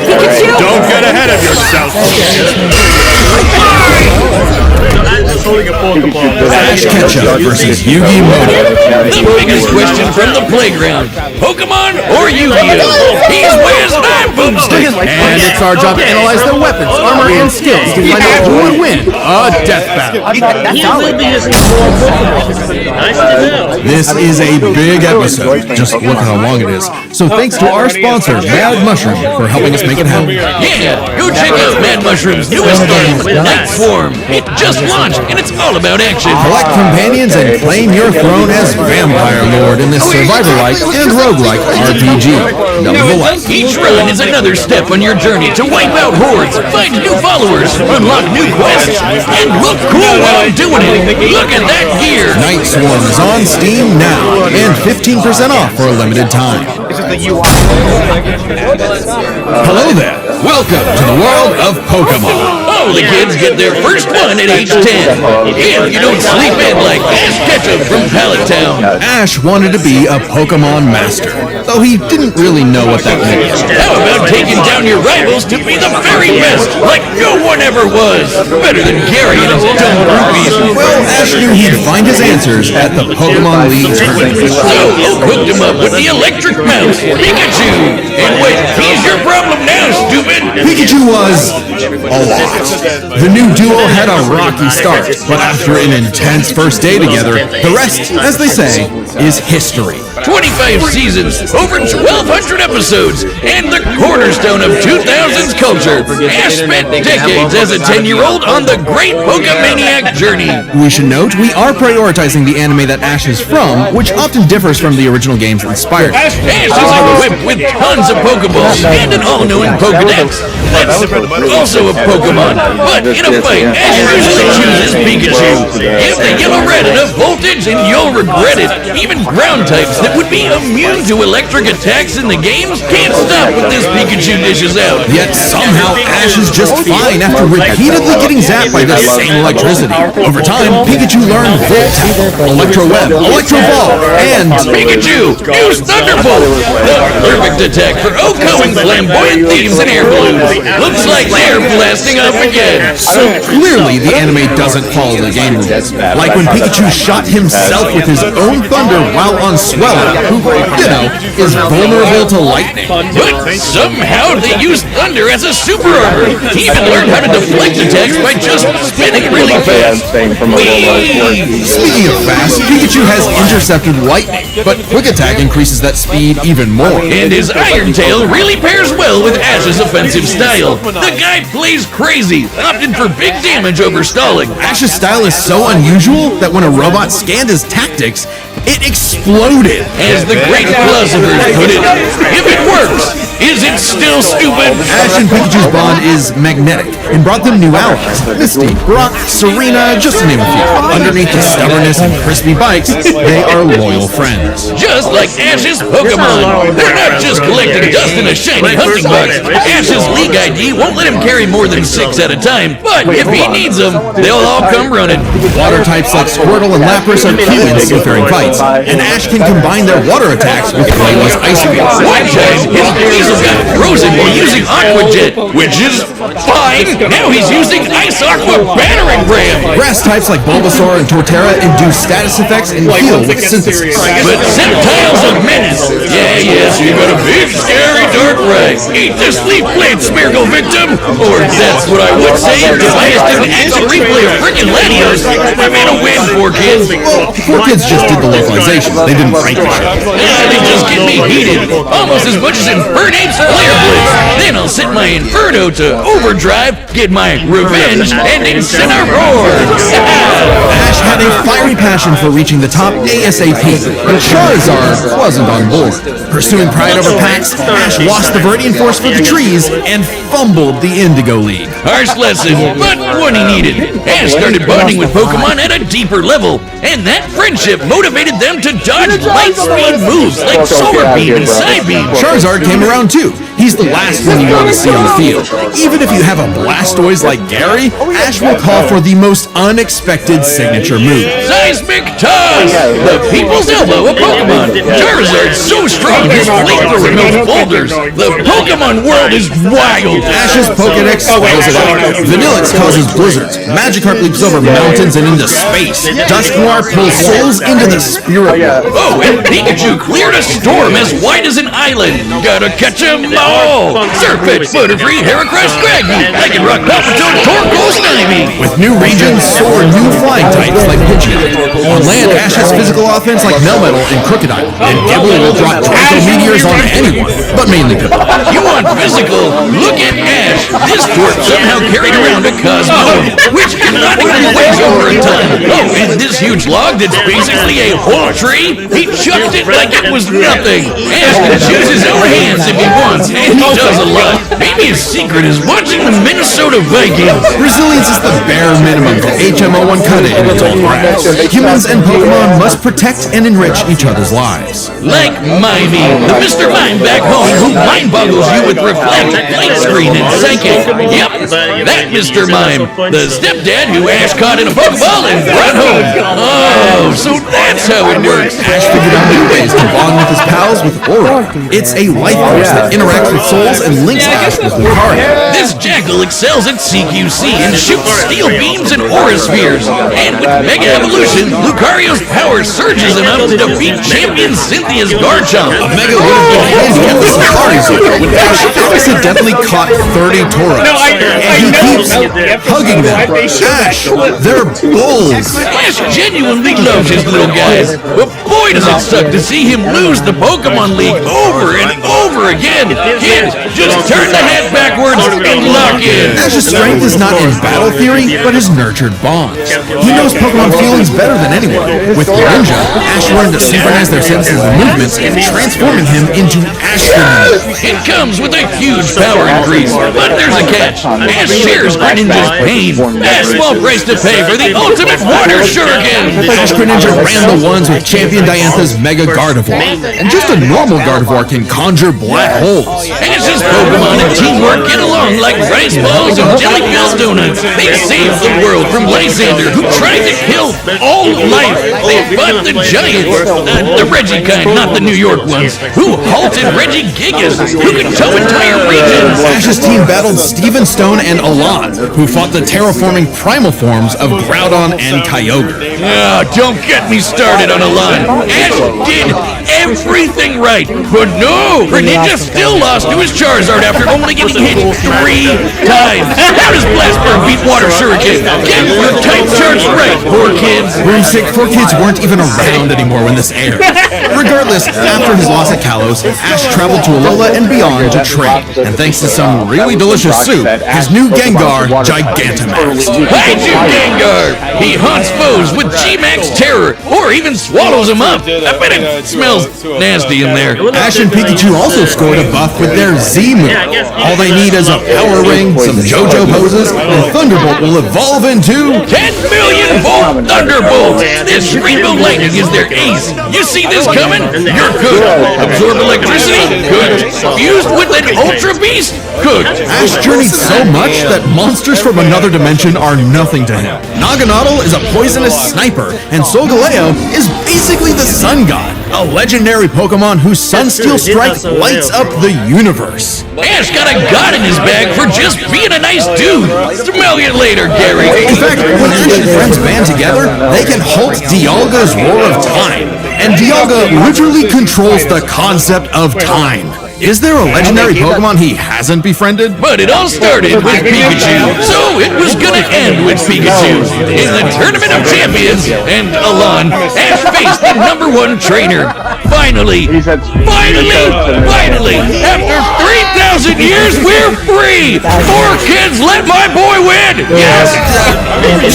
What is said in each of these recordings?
Pikachu! Don't get ahead of yourself! Ash Ketchum versus Yugi Muto. The biggest question from the playground. Pokemon or Yu-Gi-Oh? He's Wiz, I'm Boomstick. And it's our job to analyze their weapons, armor, and skills to find out who would win a death battle. This is a big episode. Just look how long it is. So thanks to our sponsor, Mad Mushroom, for helping us make it happen. Yeah, go check out Mad Mushroom's newest game, Night Swarm. It just launched, and it's all about action. Collect companions and claim your throne as Vampire Lord in this survivor-like and roguelike RPG. Nevertheless, Each run is another step on your journey to wipe out hordes, find new followers, unlock new quests, and look cool while I'm doing it. Look at that gear. Night Swarm is on Steam now, and 15% off for a limited time. Hello there. Welcome to the world of Pokemon. All the kids get their first one at age 10. If you don't sleep in like Ash Ketchum from Pallet Town. Ash wanted to be a Pokemon master, though he didn't really know what that meant. How about taking down your rivals to be the very best, like no one ever was? Better than Gary and his dumb groupies. Well, Ash knew he'd find his answers at the Pokemon League tournament. So you hooked him up with the electric mouse, Pikachu. And wait, he's your problem now, stupid. Pikachu was a lot. The new duo had a rocky start, but after an intense first day together, the rest, as they say, is history. 25 seasons, over 1,200 episodes, and the cornerstone of 2000's culture. Ash spent decades as a 10-year-old on the great Pokemaniac journey. We should note, we are prioritizing the anime that Ash is from, which often differs from the original games inspired. Ash is equipped with tons of Pokeballs and an all-knowing Pokedex. That's also a Pokemon, but in a fight, Ash usually chooses Pikachu. Give the yellow-red enough voltage and you'll regret it. Even ground types that would be immune to electric attacks in the games can't stop what this Pikachu dishes out. Yet somehow Ash is just fine after repeatedly getting zapped by this same electricity. Over time, Pikachu learned Volt Tap, Electro Web, Electro Ball, and Pikachu, use Thunderbolt! The perfect attack for outgoing flamboyant themes and air balloons. Looks like they're blasting up again. so clearly the anime doesn't follow the game rules. Like when Pikachu shot himself with his own thunder while on Swellow, who, is vulnerable to lightning. But somehow they use thunder as a super armor. He even learned how to deflect attacks by just spinning really fast. Speaking of fast, Pikachu has intercepted lightning, but Quick Attack increases that speed even more. And his Iron Tail really pairs well with Ash's offensive style. The guy plays crazy, opted for big damage over stalling. Ash's style is so unusual that when a robot scanned his tactics, it exploded. As the great philosophers put it, if it works, is it still stupid? Ash and Pikachu's bond is magnetic and brought them new allies. Misty, Brock, Serena, just to name a few. Underneath the stubbornness and crispy bikes, they are loyal friends. Just like Ash's Pokemon. They're not just collecting dust in a shiny hunting box. Ash's League ID won't let him carry more than 6 at a time, but if he needs them, they'll all come running. Water types like Squirtle and Lapras are key in seafaring fights, and Ash can combine their water attacks with Kayla's Icy Beam. One time, his Weasel got frozen while using Aqua Jet, which is fine. Now he's using Ice Aqua Battering Ram. Grass types like Bulbasaur and Torterra induce status effects and heal with Synthesis. But Sceptile's a menace. Yes, you got a big, scary, dark rat. Eat this leaf blade, Smeargle victim. Or that's what I would say if I just didn't actually replay a freaking Latios. I made a win, 4Kids. Well, 4Kids just did the localization. They didn't write the show. They just get me heated. Almost as much as Infernape's Flare Blitz. Then I'll set my Inferno to overdrive, get my revenge, and Incineroar. Ash had a fiery passion for reaching the top ASAP, but Charizard wasn't on board. Pursuing pride over packs, Ash lost the Viridian Force for the trees and fumbled the Indigo League. Harsh lesson, but one he needed. Ash started bonding with Pokemon at a deeper level, and that friendship motivated them to dodge light speed moves like Solar Beam and Psybeam. Charizard came around too. He's the last one you want to see on the field. Even if you have a Blastoise like Gary, Ash will call for the most unexpected signature move. Seismic Toss! The people's elbow of Pokemon. Charizard's so strong his flamethrower melts boulders. The Pokemon world is wild. Ash's Pokedex swells it up. Vanillix causes blizzards. Magikarp leaps over mountains and into space. Dusknoir pulls souls into the spirit world. Oh, and Pikachu cleared a storm as wide as an island. Gotta catch 'em all. Surfetch, Butterfree, Heracross, Scraggy, Lycanroc, Palpitoad, Torkoal, Snivy. With new regions, soar new flying types like Pidgeot. On land, Ash has physical offense like Melmetal and Crocodile. And Gible will drop Draco Meteors on anyone, but mainly Piplup. You want physical? Look at Ash. This dwarf somehow carried around a Cosmo, which cannot even weigh over a ton. Oh, and this huge log that's basically a whole tree, he chucked it like it was nothing. Ash can choose his own hands if he wants, and he does a lot. Maybe his secret is watching the Minnesota Vikings. Resilience is the bare minimum for HMO1 Kata in its own grass. Humans and Pokemon must protect and enrich each other's lives. Like Mimey, the Mr. Mime back home who mind boggles you with Reflect, Light Screen, and Psychic. Yep, that Mr. Mime, the stepdad who Ash caught in a Pokeball and brought home. Oh, so that's how it works. Ash figured out new ways to bond with his pals with Aura. It's a life force that interacts with souls and links Ash with Lucario. This Jackal excels at CQC and shoots steel beams and aura spheres. And with Mega Evolution, Lucario's power surges enough to defeat champion Cynthia's Garchomp. A Mega would have been handy at the Safari Zoo when Ash accidentally caught 30 Tauros. And he keeps hugging them. Ash, they're bulls. Ash genuinely loves his little guys, but boy does it suck to see him lose the Pokemon League over and over again. Kids, just turn the hat backwards and lock in. Ash's strength is not in battle theory, but his nurtured bonds. He knows Pokemon feelings better than anyone. With Greninja, Ash learned to synchronize their senses and movements, transforming him into Ash Greninja. It comes with a huge power increase, but there's a catch. Ash shares Greninja's pain. A small price to pay for the ultimate water shuriken. Ash Greninja ran the ones with Champion Diantha's Mega Gardevoir. And just a normal Gardevoir can conjure black holes. Ash's Pokemon and teamwork get along like rice balls and jelly-filled donuts. They saved the world from Lysander, who tried to kill all life. They fought the giants, the Reggie kind, not the New York ones, who halted Reggie Gigas, who could tow entire regions. Ash's team battled Steven Stone and Alon, who fought the terraforming primal forms of Groudon and Kyogre. Don't get me started on Alon. Ash did everything right, but no, Greninja still lost to his Charizard after only getting hit 3 times. How does Blastburn beat Water Shuriken? Get your type charts right, poor kids. Broomstick 4 kids weren't even around anymore when this aired. Regardless, after his loss at Kalos, Ash traveled to Alola and beyond to train. And thanks to some really delicious soup, his new Gengar, Gigantamax. Hide you, Gengar! He haunts foes with G-Max Terror, or even swallows them up. I bet it smells nasty in there. Ash and Pikachu also scored a buff with their Z move. All they need is a Power Ring, some JoJo poses, and Thunderbolt will evolve into 10 million volt Thunderbolt! This Rainbow Lightning is their ace. You see this coming? You're cooked. Absorb electricity? Cooked. Fused with an Ultra Beast? Cooked. Ash journeyed so much that monsters from another dimension are nothing to him. Naganadel is a poisonous sniper, and Solgaleo is basically the sun god, a legendary Pokemon whose Sunsteel Strike lights up the universe. Ash got a god in his bag for just being a nice dude. Smell you later, Gary. In fact, when Ash and friends band together, they can halt Dialga's Roar of Time. And Dialga literally controls the concept of time. Is there a legendary Pokemon he hasn't befriended? But it all started with Pikachu, so it was gonna end with Pikachu. In the Tournament of Champions, and Alon, Ash faced the #1 trainer. Finally, after 3,000 years, we're free! 4 kids, let my boy win! Yes!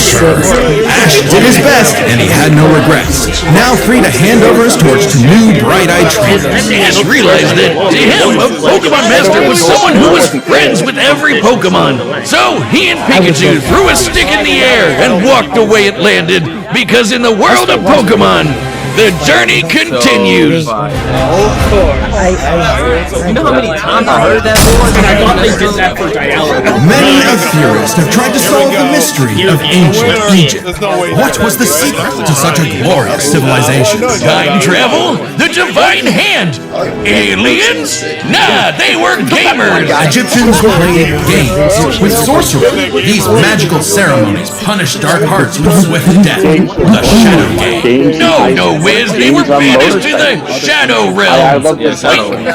Sure. Ash did his best, and he had no regrets. Now free to hand over his torch to new bright-eyed trainers. Ash realized that, to him, a Pokemon Master was someone who was friends with every Pokemon. So he and Pikachu threw a stick in the air and walked the way it landed, because in the world of Pokemon, the journey continues. You know how many times I heard that before? And I thought they did that for dialogue. Many a theorist have tried to solve the mystery of ancient Egypt. What was the secret to such a glorious civilization? Time travel? The divine hand? Aliens? Nah, they were gamers. Egyptians played games with sorcery. These magical ceremonies punished dark hearts with swift death. The Shadow Game. No, Wiz, they were banished to the Shadow Realm.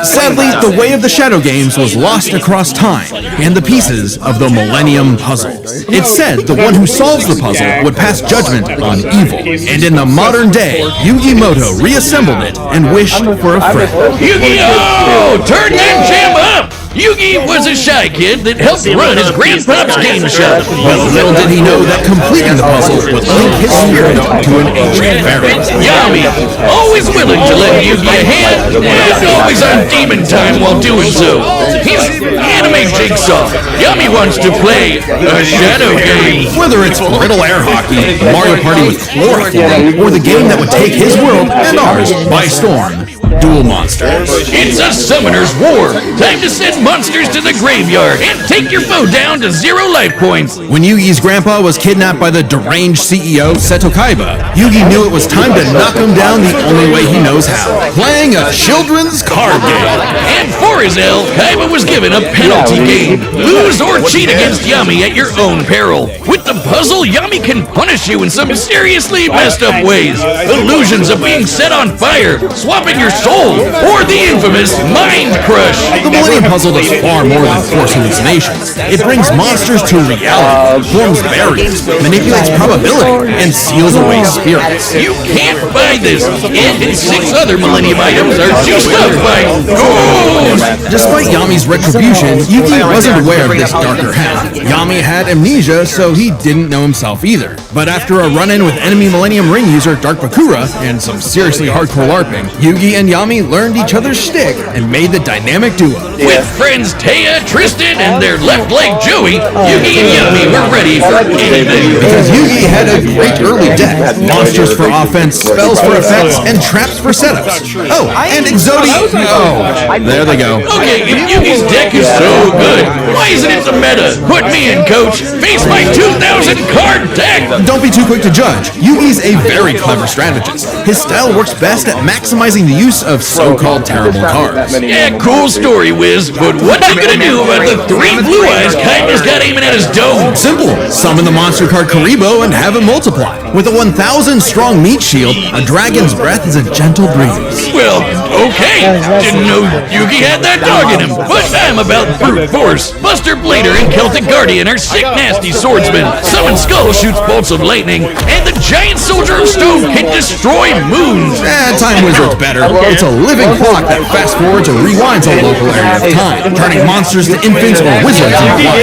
Sadly, the way of the Shadow Games was lost across time and the pieces of the Millennium Puzzle. It's said the one who solves the puzzle would pass judgment on evil, and in the modern day, Yugi Muto reassembled it and wished for a friend. Yu-Gi-Oh! Turn that jam up! Yugi was a shy kid that helped run his grandpa's game shop. But little did he know that completing the puzzle would link his spirit to an ancient pharaoh. Yami, always willing to lend Yugi a hand, and always on demon time while doing so. He's anime Jigsaw. Yami wants to play a shadow game. Whether it's brittle air hockey, Mario Party with chloroform, or the game that would take his world and ours by storm, Duel Monsters. It's a summoner's war. Time to send monsters to the graveyard and take your foe down to 0 life points. When Yugi's grandpa was kidnapped by the deranged CEO, Seto Kaiba, Yugi knew it was time to knock him down the only way he knows how, playing a children's card game. And for his L, Kaiba was given a penalty game. Lose or cheat against Yami at your own peril. With the puzzle, Yami can punish you in some seriously messed up ways. Illusions of being set on fire, swapping your soul, or the infamous Mind Crush. The Millennium Puzzle does far more than force hallucinations. It brings monsters to reality, forms barriers, manipulates probability, and seals away spirits. You can't buy this, and 6 other Millennium items are juiced up by gold. Despite Yami's retribution, Yugi wasn't aware of this darker half. Yami had amnesia, so he didn't know himself either. But after a run-in with enemy Millennium Ring user Dark Bakura and some seriously hardcore LARPing, Yugi and Yami learned each other's shtick and made the dynamic duo. With friends Taya, Tristan, and their left leg Joey, Yugi and Yami were ready for anything. Because Yugi had a great early deck. Monsters for offense, spells for effects, and traps for setups. Oh, and Exodia. Oh, there they go. Okay, if Yugi's deck is so good, why isn't it the meta? Put me in, coach. Face my 2,000 card deck. Don't be too quick to judge. Yugi's a very clever strategist. His style works best at maximizing the use of so-called terrible cards. Yeah, cool story, Wiz, but what you gonna do about the 3 blue eyes Kaiba's got aiming at his dome? Simple. Summon the monster card Karibo and have it multiply. With a 1,000 strong meat shield, a dragon's breath is a gentle breeze. Well, okay. Didn't know Yugi had that dog in him, but I'm about brute force. Buster Blader and Celtic Guardian are sick, nasty swordsmen. Summon Skull shoots bolts of lightning, and the giant soldier of stone can destroy moons. Time Wizard's better. It's a living clock that fast-forwards or rewinds a local area of time, turning monsters to infants or wizards in one.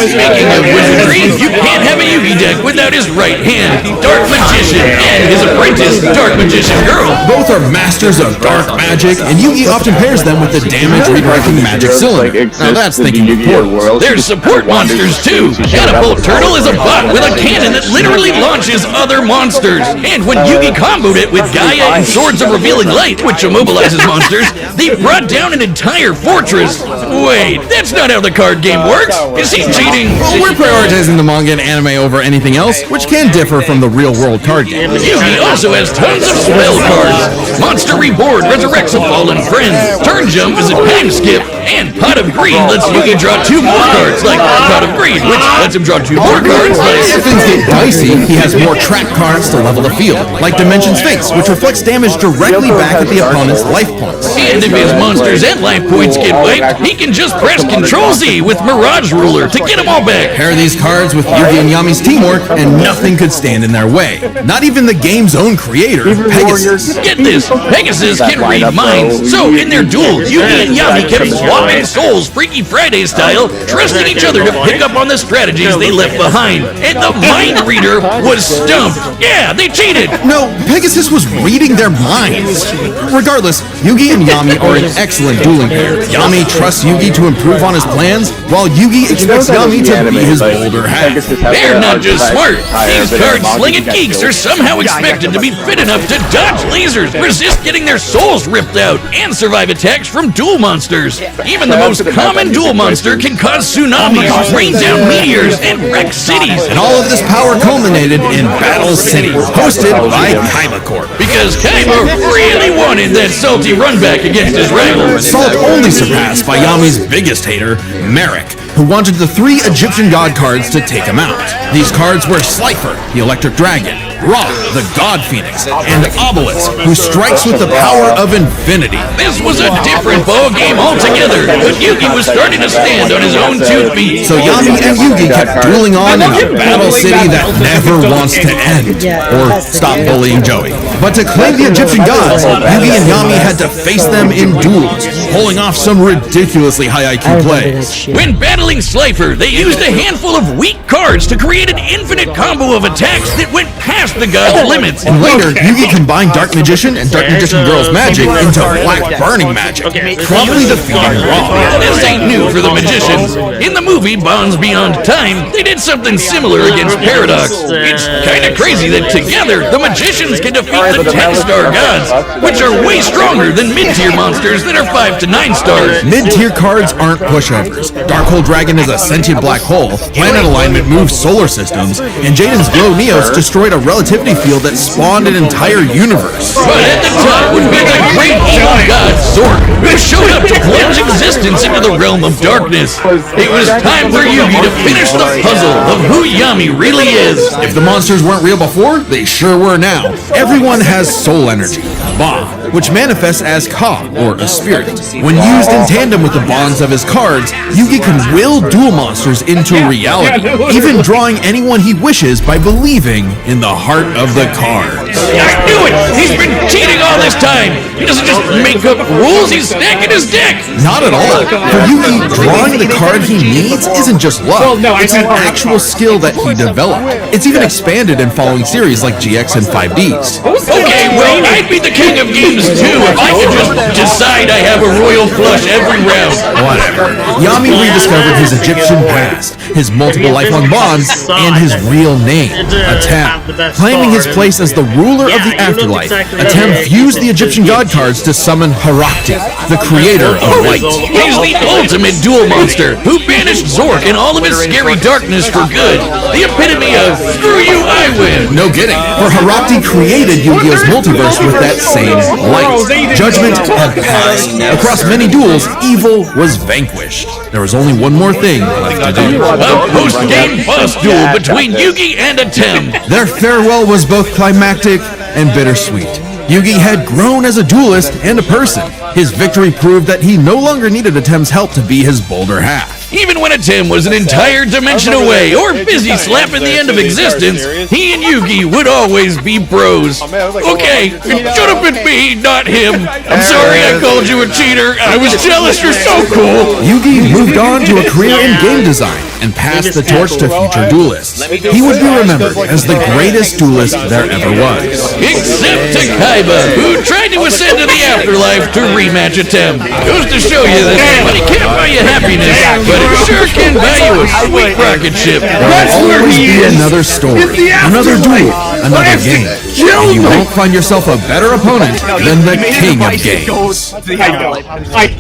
Speaking of wizardry, you can't have a Yugi deck without his right hand, Dark Magician, and his apprentice, Dark Magician Girl. Both are masters of dark magic, and Yugi often pairs them with the damage redirecting magic cylinder. Now that's thinking important. There's support monsters too. Catapult Turtle is a bot with a cannon that literally launches other monsters. And when Yugi comboed it with Gaia and Swords of Revealing Light, which immobilizes monsters, they brought down an entire fortress. Wait, that's not how the card game works. Is he cheating? Well, we're prioritizing the manga and anime over anything else, which can differ from the real-world card game. Yugi also has tons of spell cards. Monster Reborn resurrects a fallen friend. Turn Jump is a time skip. And Pot of Greed lets Yugi draw 2 more cards, like Pot of Greed, which lets him draw 2 more cards, like... If things get dicey, he has more trap cards to level the field, like Dimension Sphinx, which reflects damage directly back at the opponent's life points. And if his monsters and life points get wiped, he can just press Ctrl-Z with Mirage Ruler to get them all back. Pair these cards with Yugi and Yami's teamwork, and nothing could stand in their way. Not even the game's own creator, Pegasus. Get this, Pegasus can read minds, so in their duel, Yugi and Yami kept swapping souls Freaky Friday style, trusting each other to pick up on the strategies they left behind. And the mind reader was stumped. Yeah, they cheated. No, Pegasus was reading their minds. Regardless, Yugi and Yami are an excellent dueling pair. Yami trusts Yugi Yugi to improve on his plans, while Yugi expects Yami to be his older half. They're not just smart. These card-slinging geeks are somehow expected to be fit enough to dodge lasers, resist getting their souls ripped out, and survive attacks from duel monsters. Even the most common duel monster can cause tsunamis, rain down meteors, and wreck cities. And all of this power culminated in Battle City, hosted by Kaiba Corp. Because Kaiba really wanted that salty runback against his rival. Salt only surpassed by Yami's biggest hater, Merrick, who wanted the 3 Egyptian god cards to take him out. These cards were Slifer, the Electric Dragon, Ra, the God Phoenix, and Obelisk, who strikes with the power of infinity. This was a different ball game altogether, but Yugi was starting to stand on his own 2 feet. So Yami and Yugi kept dueling on in a battle city that never wants to end, or stop bullying Joey. But to claim the Egyptian gods, Yugi and Yami had to face them in duels, pulling off some ridiculously high IQ plays. When battling Slifer, they used a handful of weak cards to create an infinite combo of attacks that went past the god's limits. And later, Yugi combined Dark Magician and Dark Magician Girl's magic into Black Burning Magic, promptly defeating Ra. This ain't new for the magicians. In the movie Bonds Beyond Time, they did something similar against Paradox. It's kinda crazy that together, the magicians can defeat the 10-star gods, which are way stronger than mid-tier monsters that are 5 to 9 stars. Mid-tier cards aren't pushovers. Darkhold Dragon is a sentient black hole, planet alignment moves solar systems, and Jaden's Glow Neos destroyed a relativity field that spawned an entire universe. But at the top would be the great evil god Zork, who showed up to plunge existence into the realm of darkness. It was time for Yugi to finish the puzzle of who Yami really is. If the monsters weren't real before, they sure were now. Everyone has soul energy, Ba, which manifests as Ka, or a spirit. When used in tandem with the bonds of his cards, Yugi can will duel monsters into reality, even drawing anyone he wishes by believing in the heart of the cards. I knew it! He's been cheating all this time! He doesn't just make up rules, he's stacking his deck! Not at all. For Yugi, drawing the card he needs isn't just luck. It's an actual skill that he developed. It's even expanded in following series like GX and 5Ds. Okay, well, I'd be the king of games too if I could just decide I have a royal flush every round. Whatever. Yami rediscovered his Egyptian past, his multiple lifelong bonds, and his real name, Atem. Claiming his place as the ruler of the afterlife, Atem fused the Egyptian god cards to summon Harakti, the creator of light. He's the ultimate duel monster who banished Zork and all of his scary darkness for good. The epitome of screw you, I win. No kidding, for Harakti created Yu-Gi-Oh's multiverse with that same light. Judgment had passed. Across many duels, evil was vanquished. There was only one more thing left to do. A post-game boss duel between Yugi and Atem. Their farewell was both climactic and bittersweet. Yugi had grown as a duelist and a person. His victory proved that he no longer needed Atem's help to be his bolder half. Even when Atem was an entire dimension away or busy slapping the end of existence, he and Yugi would always be bros. Okay, it should have been me, not him. I'm sorry I called you a cheater. I was jealous, you're so cool. Yugi moved on to a career in game design and passed the torch to future duelists. He would be remembered as the greatest duelist there ever was. Except to Kaiba, who tried to ascend to the afterlife to rematch Atem. Goes to show you that money can't buy you happiness, but it sure can buy you a sweet rocket ship. There will always be another story, another duel, another game. And you won't find yourself a better opponent than the king of games. Alright,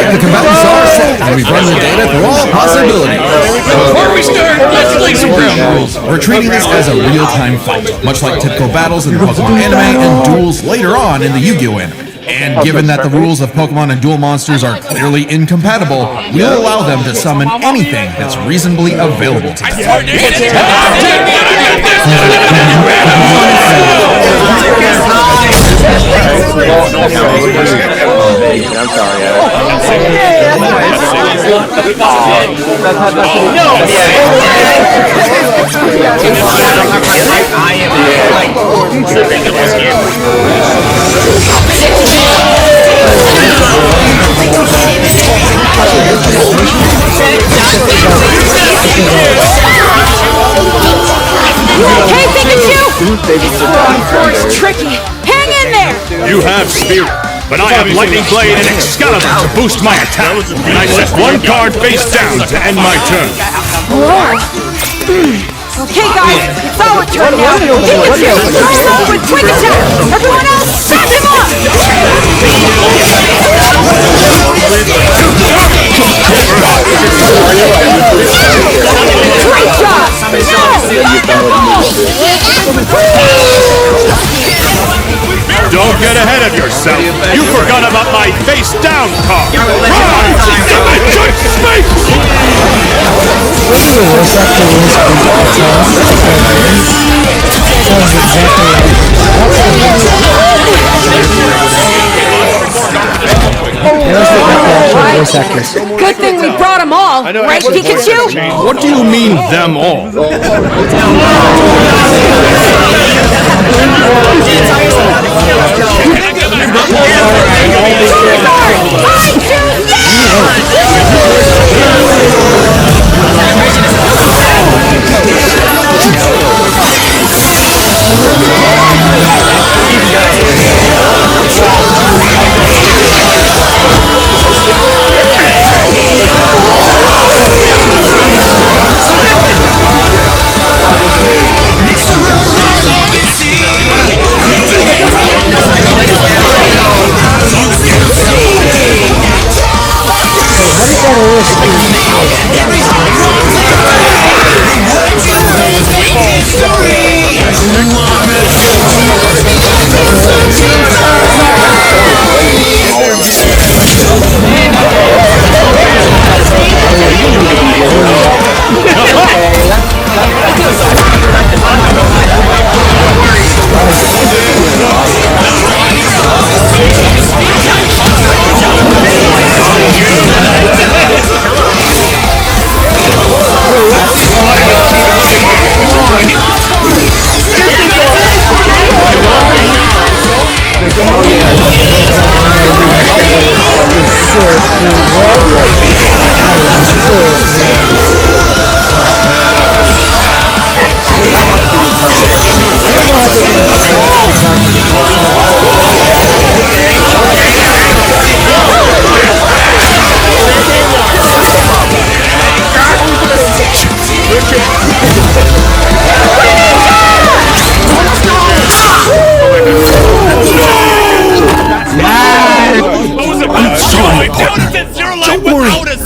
the combatants are set, and we've run the data through all possibilities. Before we start, let's lay some ground rules. We're treating this as a real-time fight, much like typical battles in the Pokemon anime and duels later on in the Yu-Gi-Oh anime. And given that the rules of Pokemon and duel monsters are clearly incompatible, we'll allow them to summon anything that's reasonably available to them. It's Hey, Pikachu! This storm is tricky. Hang in there! You have spirit. but I have Lightning Blade and Excalibur to boost my attack, and I set one card face down to end my turn. Okay, guys, it's our turn now. Pikachu, first up with quick attack. Everyone else, back him up. Great job. Don't get ahead of yourself. You forgot about my face down card. Good thing we brought them all, right, Pikachu? What do you mean, them all?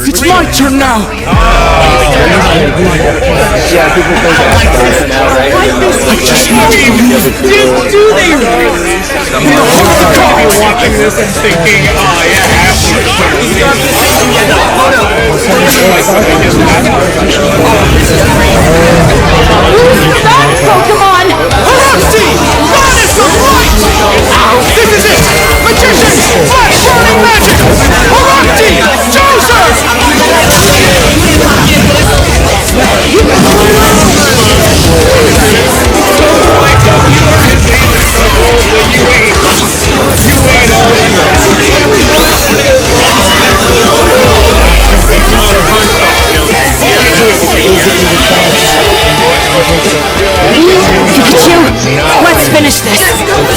It's my turn now! Watching this and thinking, oh yeah, Who's that Pokemon? Goddess of Light! This is it! Magician! Flash burning magic! Horacti! Pikachu, let's finish this. Together!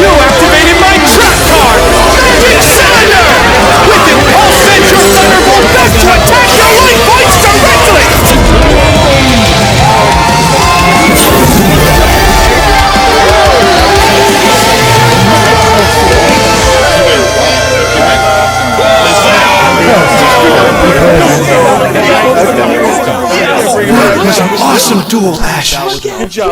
You activated my trap card! Magic Cylinder! With it, I'll send your Thunderbolt back to attack your life points directly! That was an awesome duel, Ash. Good job,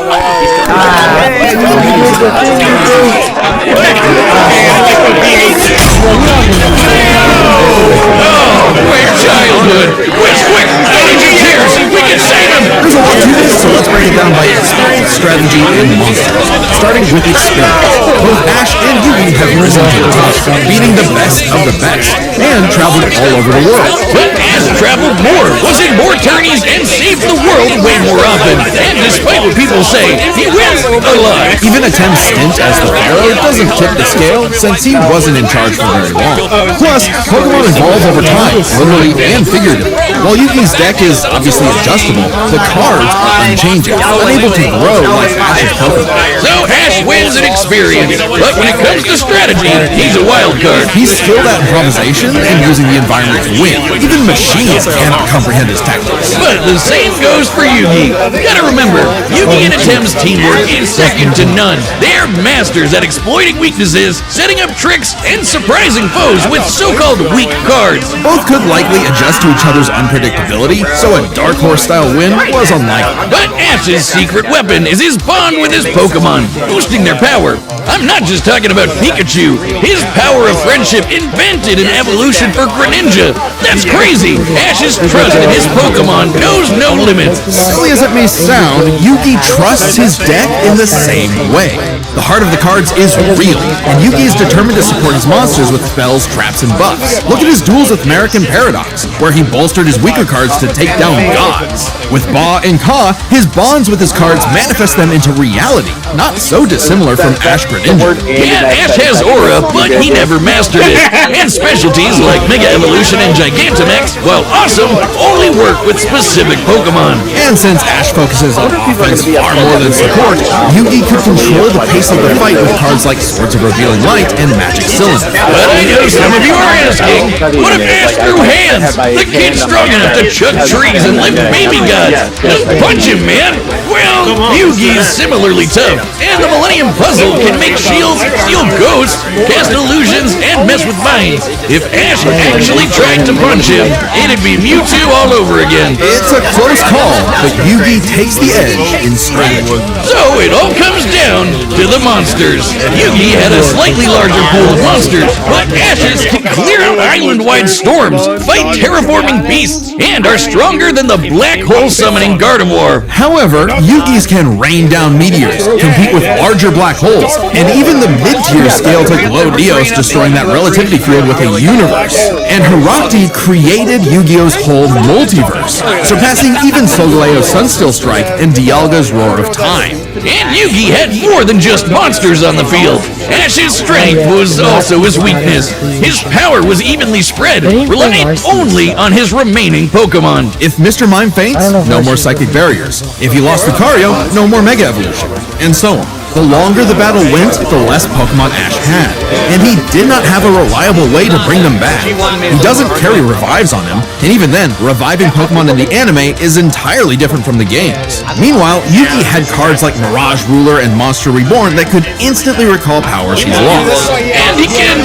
Where's childhood? Quick! I need you here! monsters! We can save them! There's a lot to this, so let's break it down by experience, strategy, and monsters. Starting with experience. Both Ash and Yugi have risen to the top, beating the best of the best, and traveled all over the world. But Ash traveled more, was in more tourneys, and saved the world way more often. And despite what people say, he wins a lot. Even a 10 stint as the Pharaoh doesn't tip the scale, since he wasn't in charge for very long. Plus, Pokemon evolve over time, literally and figuratively. While Yugi's deck is obviously adjustable, the cards are unchanging, unable to grow like Ash's Pokemon. So Ash wins in experience, but when it comes to strategy, he's a wild card. He's skilled at improvisation and using the environment to win. Even machines cannot comprehend his tactics. But the same goes for Yugi. Gotta remember, Yugi and Atem's teamwork is second to none. They're masters at exploiting weaknesses, setting up tricks, and surprising foes with so-called weak cards. Both could likely adjust to each other's unpredictability, so a Dark Horse-style win was unlikely. But Ash's secret weapon is his bond with his Pokemon, boosting their power. I'm not just talking about Pikachu. His power of friendship invented an evolution for Greninja. That's crazy. Ash's trust in his Pokemon knows no limits. Silly as it may sound, Yugi trusts his deck in the same way. The heart of the cards is real, and Yugi is determined to support his monsters with spells, traps, and buffs. Look at his duels with Merrick and Paradox, where he bolstered his weaker cards to take down gods. With Ba and Ka, his bonds with his cards manifest them into reality, not so dissimilar from Ash Greninja. Yeah, Ash has aura, but he never mastered it. And specialties like Mega Evolution and Gigantamax, while awesome, only work with specific Pokemon. And since Ash focuses on offense far more than support, Yugi could control the pace of the fight with cards like Swords of Revealing Light and Magic Cylinder. But I know some of you are asking, what if Ash threw hands? The kid's strong enough to chuck trees and lift baby gods. Just punch him, man. Well, Yugi's similarly tough, and the Millennium Puzzle can make shields, steal ghosts, cast illusions, and mess with minds. If Ash actually tried to punch him, it'd be Mewtwo all over again. It's a close call, but Yugi takes the edge in strategy. So it all comes down to the monsters. Yugi had a slightly larger pool of monsters, but Ash's can clear out island-wide storms, fight terraforming beasts, and are stronger than the black hole summoning Gardevoir. However, Yugi's can rain down meteors, compete with larger black holes, and even the mid-tier scale to Glow Dios, destroying that relativity field with a universe. And Herakti created Yu-Gi-Oh's whole multiverse, surpassing even Solgaleo's Sunsteel Strike and Dialga's Roar of Time. And Yugi had more than just monsters on the field. Ash's strength was also his weakness. His power was evenly spread, relying only on his remaining Pokemon. If Mr. Mime faints, no more psychic barriers. If he lost Lucario, no more Mega Evolution. And so on. The longer the battle went, the less Pokemon Ash had. And he did not have a reliable way to bring them back. He doesn't carry revives on him, and even then, reviving Pokemon in the anime is entirely different from the games. Meanwhile, Yugi had cards like Mirage Ruler and Monster Reborn that could instantly recall powers he's lost. And he can,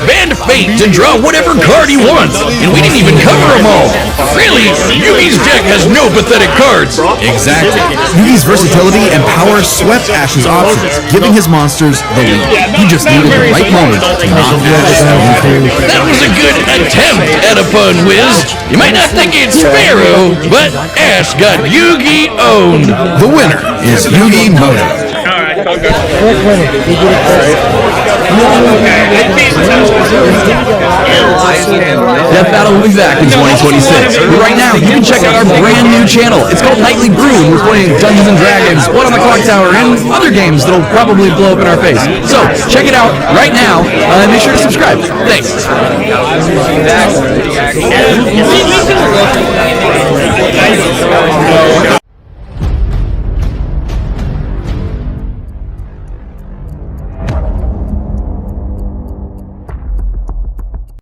bend fate to draw whatever card he wants. And we didn't even cover them all. Really, Yugi's deck has no pathetic cards. Exactly. Yugi's versatility and power swept Ash's options, giving his monsters the lead. He just needed the right moment to knock Ash down. That was a good attempt at a pun, Wiz. You might not think it's Pharaoh, but Ash got Yugi owned. The winner is Yugi Muto. Death Battle will be back in 2026. But right now, you can check out our brand new channel. It's called Nightly Brew, and we're playing Dungeons & Dragons, One on the Clock Tower, and other games that'll probably blow up in our face. So, check it out right now, and make sure to subscribe. Thanks.